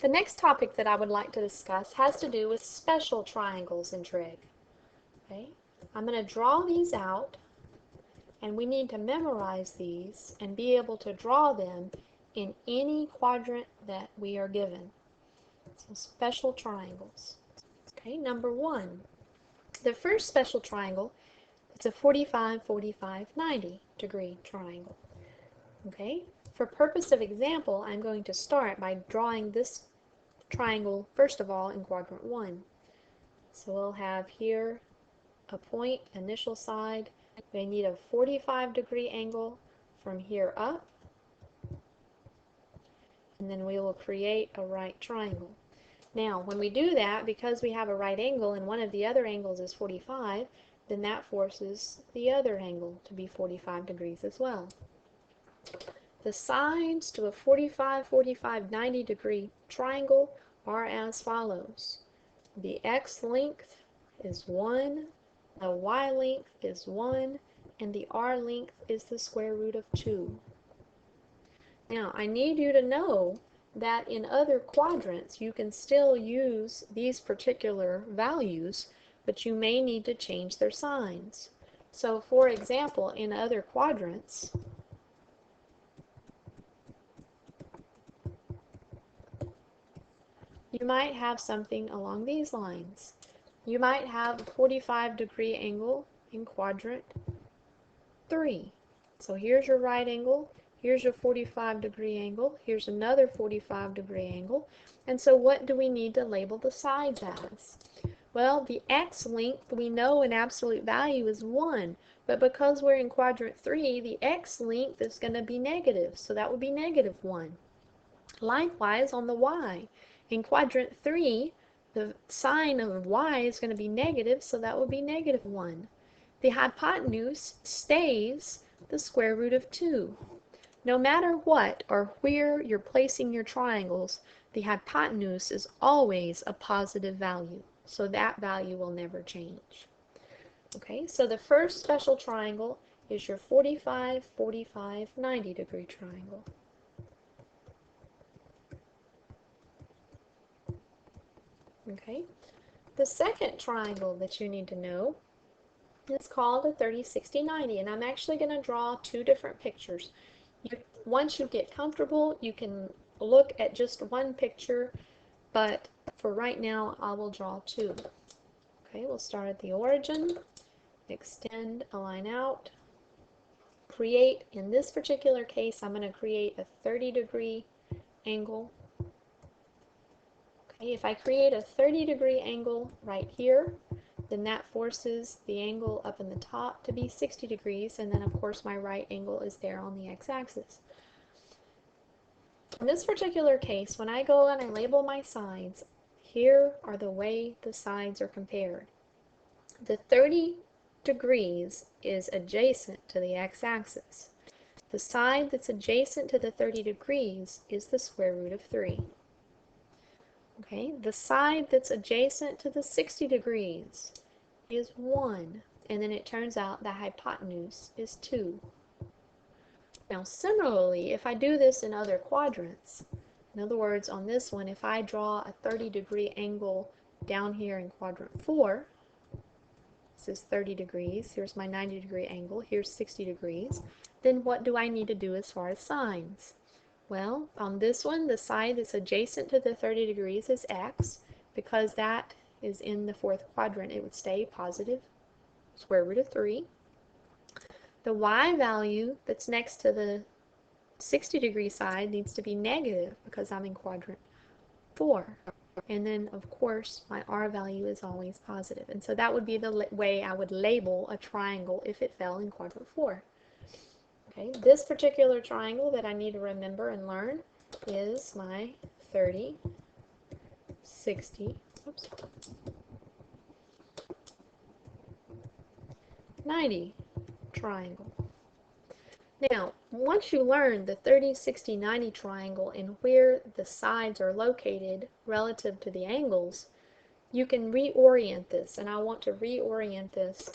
The next topic that I would like to discuss has to do with special triangles in trig. Okay? I'm going to draw these out, and we need to memorize these and be able to draw them in any quadrant that we are given. So special triangles. Okay, number one. The first special triangle, it's a 45, 45, 90 degree triangle. Okay, for purpose of example, I'm going to start by drawing this triangle first of all in quadrant 1. So we'll have here a point, initial side. We need a 45-degree angle from here up, and then we will create a right triangle. Now, when we do that, because we have a right angle and one of the other angles is 45, then that forces the other angle to be 45 degrees as well. The sides to a 45, 45, 90 degree triangle are as follows. The x length is 1, the y length is 1, and the r length is the square root of 2. Now, I need you to know that in other quadrants you can still use these particular values, but you may need to change their signs. So, for example, in other quadrants, you might have something along these lines. You might have a 45-degree angle in quadrant 3. So here's your right angle, here's your 45-degree angle, here's another 45-degree angle, and so what do we need to label the sides as? Well, the x length we know in absolute value is 1, but because we're in quadrant 3, the x length is going to be negative, so that would be negative 1. Likewise, on the y, in quadrant 3, the sign of y is going to be negative, so that would be negative 1. The hypotenuse stays the square root of 2. No matter what or where you're placing your triangles, the hypotenuse is always a positive value, so that value will never change. Okay, so the first special triangle is your 45, 45, 90 degree triangle. Okay, the second triangle that you need to know is called a 30, 60, 90, and I'm actually going to draw two different pictures. Once you get comfortable, you can look at just one picture, but for right now, I will draw two. Okay, we'll start at the origin, extend a line out, create, in this particular case, I'm going to create a 30-degree angle. Okay, if I create a 30-degree angle right here, then that forces the angle up in the top to be 60 degrees, and then of course my right angle is there on the x-axis. In this particular case, when I go and I label my sides, here are the way the sides are compared. The 30 degrees is adjacent to the x-axis. The side that's adjacent to the 30 degrees is the square root of 3. Okay, the side that's adjacent to the 60 degrees is 1, and then it turns out the hypotenuse is 2. Now similarly, if I do this in other quadrants, in other words, on this one, if I draw a 30-degree angle down here in quadrant 4, this is 30 degrees, here's my 90-degree angle, here's 60 degrees, then what do I need to do as far as signs? Well, on this one, the side that's adjacent to the 30 degrees is x. Because that is in the fourth quadrant, it would stay positive square root of 3. The y value that's next to the 60-degree side needs to be negative because I'm in quadrant 4. And then, of course, my r value is always positive. And so that would be the way I would label a triangle if it fell in quadrant 4. Okay, this particular triangle that I need to remember and learn is my 30, 60, 90 triangle. Now, once you learn the 30, 60, 90 triangle and where the sides are located relative to the angles, you can reorient this, and I want to reorient this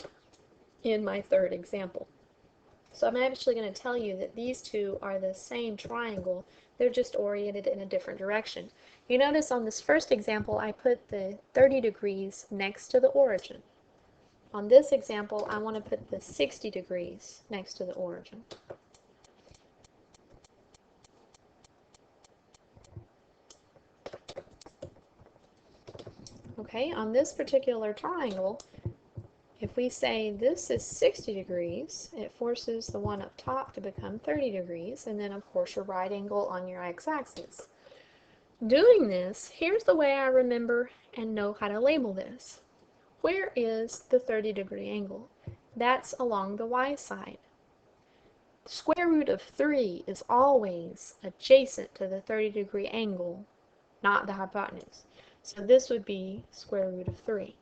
in my third example. So I'm actually going to tell you that these two are the same triangle, They're just oriented in a different direction. You notice on this first example, I put the 30 degrees next to the origin. On this example, I want to put the 60 degrees next to the origin. Okay, on this particular triangle, if we say this is 60 degrees, it forces the one up top to become 30 degrees, and then of course your right angle on your x-axis. Doing this, here's the way I remember and know how to label this. Where is the 30-degree angle? That's along the y side. The square root of 3 is always adjacent to the 30-degree angle, not the hypotenuse. So this would be square root of 3.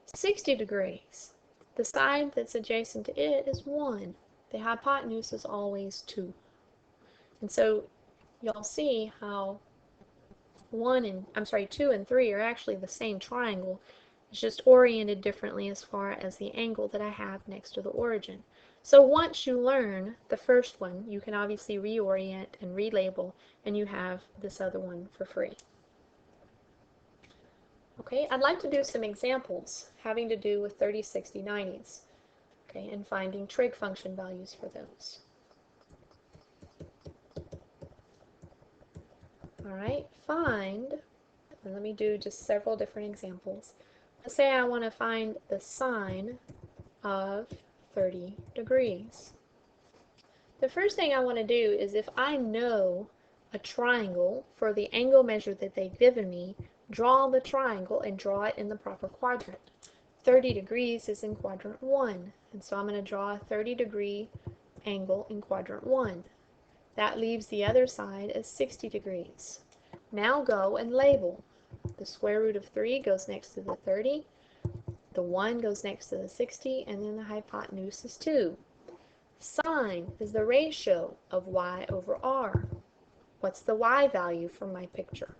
60 degrees. The side that's adjacent to it is 1. The hypotenuse is always 2. And so you'll see how 2 and 3 are actually the same triangle. It's just oriented differently as far as the angle that I have next to the origin. So once you learn the first one, you can obviously reorient and relabel, and you have this other one for free. Okay, I'd like to do some examples having to do with 30, 60, 90s, okay, and finding trig function values for those. All right, find, and let me do just several different examples. Let's say I want to find the sine of 30 degrees. The first thing I want to do is, if I know a triangle for the angle measure that they've given me, draw the triangle and draw it in the proper quadrant. 30 degrees is in quadrant 1, and so I'm going to draw a 30-degree angle in quadrant 1. That leaves the other side as 60 degrees. Now go and label. The square root of 3 goes next to the 30, the 1 goes next to the 60, and then the hypotenuse is 2. Sine is the ratio of y over r. What's the y value from my picture?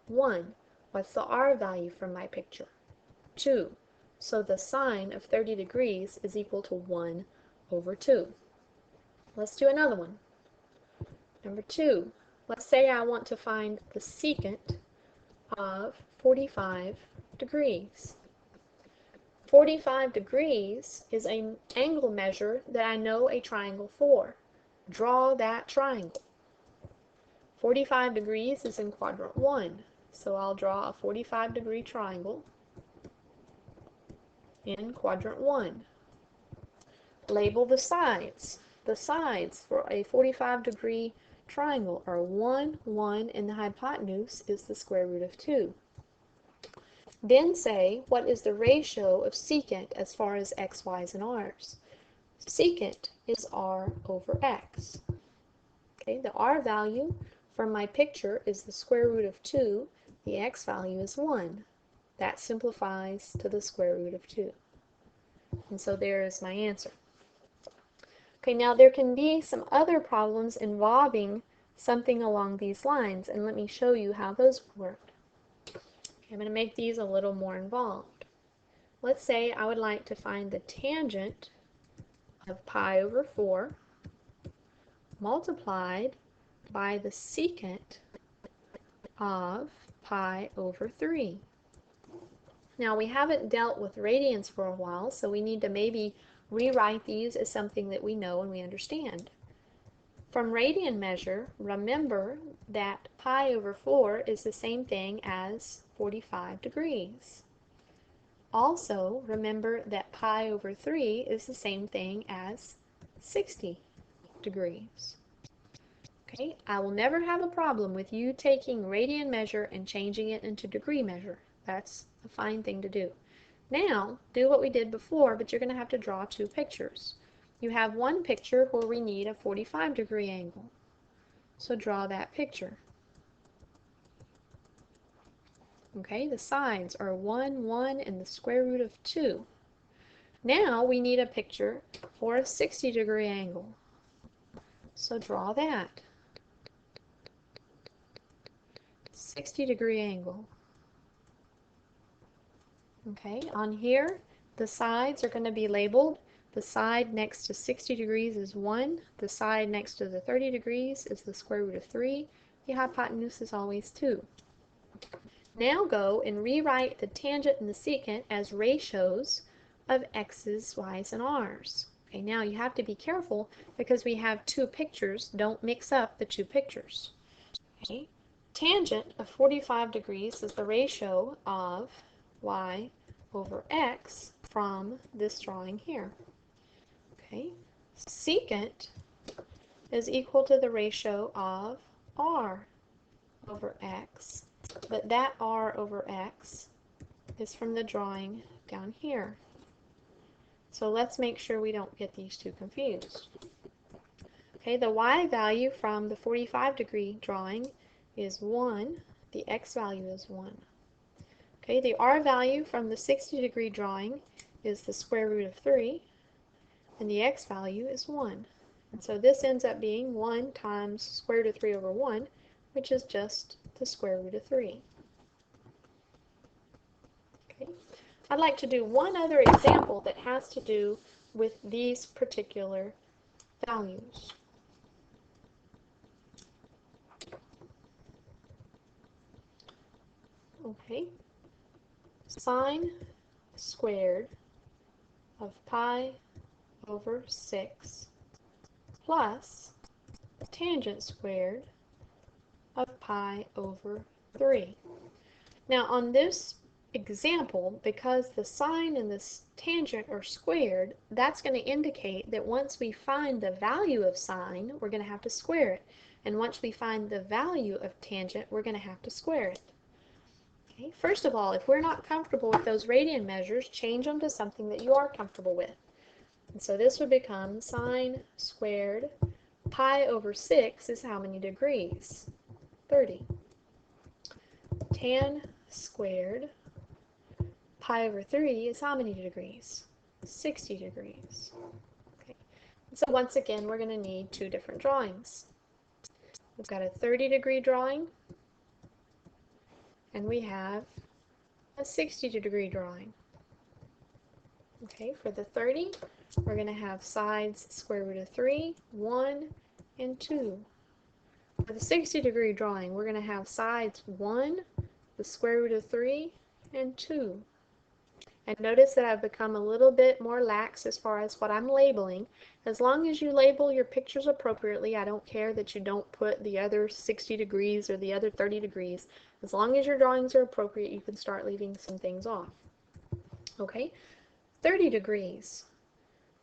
1. What's the r value from my picture? 2. So the sine of 30 degrees is equal to 1 over 2. Let's do another one. Number 2. Let's say I want to find the secant of 45 degrees. 45 degrees is an angle measure that I know a triangle for. Draw that triangle. 45 degrees is in quadrant 1, so I'll draw a 45-degree triangle in quadrant 1. Label the sides. The sides for a 45-degree triangle are 1, 1, and the hypotenuse is the square root of 2. Then say, what is the ratio of secant as far as x, y's, and r's? Secant is r over x. Okay, the r value from my picture is the square root of 2. The x value is 1. That simplifies to the square root of 2. And so there is my answer. Okay, now there can be some other problems involving something along these lines, and let me show you how those work. Okay, I'm going to make these a little more involved. Let's say I would like to find the tangent of pi over 4 multiplied by the secant of pi over 3. Now we haven't dealt with radians for a while, so we need to maybe rewrite these as something that we know and we understand. From radian measure, remember that pi over 4 is the same thing as 45 degrees. Also, remember that pi over 3 is the same thing as 60 degrees. Okay, I will never have a problem with you taking radian measure and changing it into degree measure. That's a fine thing to do. Now, do what we did before, but you're going to have to draw two pictures. You have one picture where we need a 45-degree angle. So draw that picture. Okay, the sides are 1, 1, and the square root of 2. Now we need a picture for a 60-degree angle. So draw that. 60-degree angle. Okay, on here, the sides are going to be labeled. The side next to 60 degrees is 1. The side next to the 30 degrees is the square root of 3. The hypotenuse is always 2. Now go and rewrite the tangent and the secant as ratios of x's, y's, and r's. Okay, now you have to be careful because we have two pictures. Don't mix up the two pictures. Okay. Tangent of 45 degrees is the ratio of y over x from this drawing here. Okay. Secant is equal to the ratio of r over x, but that r over x is from the drawing down here. So let's make sure we don't get these two confused. Okay, the y value from the 45 degree drawing is 1. The x value is 1. Okay, the r value from the 60 degree drawing is the square root of 3. And the x value is 1. And so this ends up being 1 times square root of 3 over 1, which is just the square root of 3. Okay. I'd like to do one other example that has to do with these particular values. Okay. Sine squared of pi over 6 plus tangent squared of pi over 3. Now on this example, because the sine and the tangent are squared, that's going to indicate that once we find the value of sine, we're going to have to square it. And once we find the value of tangent, we're going to have to square it. Okay. First of all, if we're not comfortable with those radian measures, change them to something that you are comfortable with. And so this would become sine squared pi over 6 is how many degrees? 30. Tan squared pi over 3 is how many degrees? 60 degrees. Okay. So once again, we're going to need two different drawings. We've got a 30-degree drawing, and we have a 60-degree drawing. Okay, for the 30, we're going to have sides square root of 3, 1, and 2. For the 60-degree drawing, we're going to have sides 1, the square root of 3, and 2. And notice that I've become a little bit more lax as far as what I'm labeling. As long as you label your pictures appropriately, I don't care that you don't put the other 60 degrees or the other 30 degrees. As long as your drawings are appropriate, you can start leaving some things off. Okay, 30 degrees.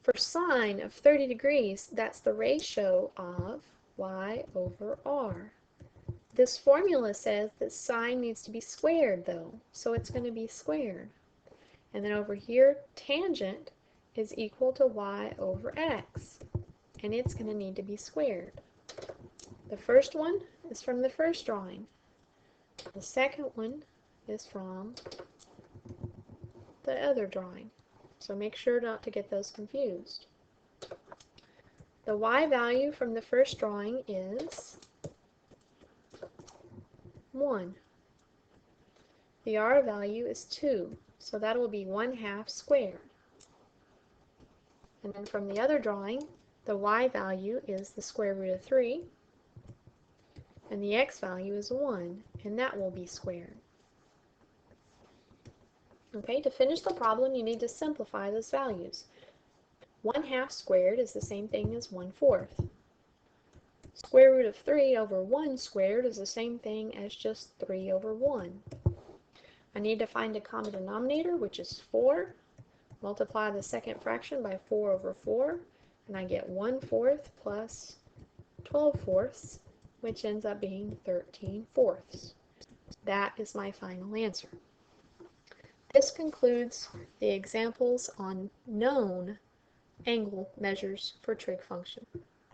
For sine of 30 degrees, that's the ratio of y over r. This formula says that sine needs to be squared, though, so it's going to be squared. And then over here, tangent is equal to y over x, and it's going to need to be squared. The first one is from the first drawing. The second one is from the other drawing. So make sure not to get those confused. The y value from the first drawing is 1. The r value is 2. So that will be 1/2 squared. And then from the other drawing, the y value is the square root of 3, and the x value is 1, and that will be squared. Okay, to finish the problem, you need to simplify those values. 1/2 squared is the same thing as 1/4. Square root of 3 over 1 squared is the same thing as just 3 over 1. I need to find a common denominator, which is 4. Multiply the second fraction by 4 over 4, and I get 1/4 plus 12/4, which ends up being 13/4. That is my final answer. This concludes the examples on known angle measures for trig function.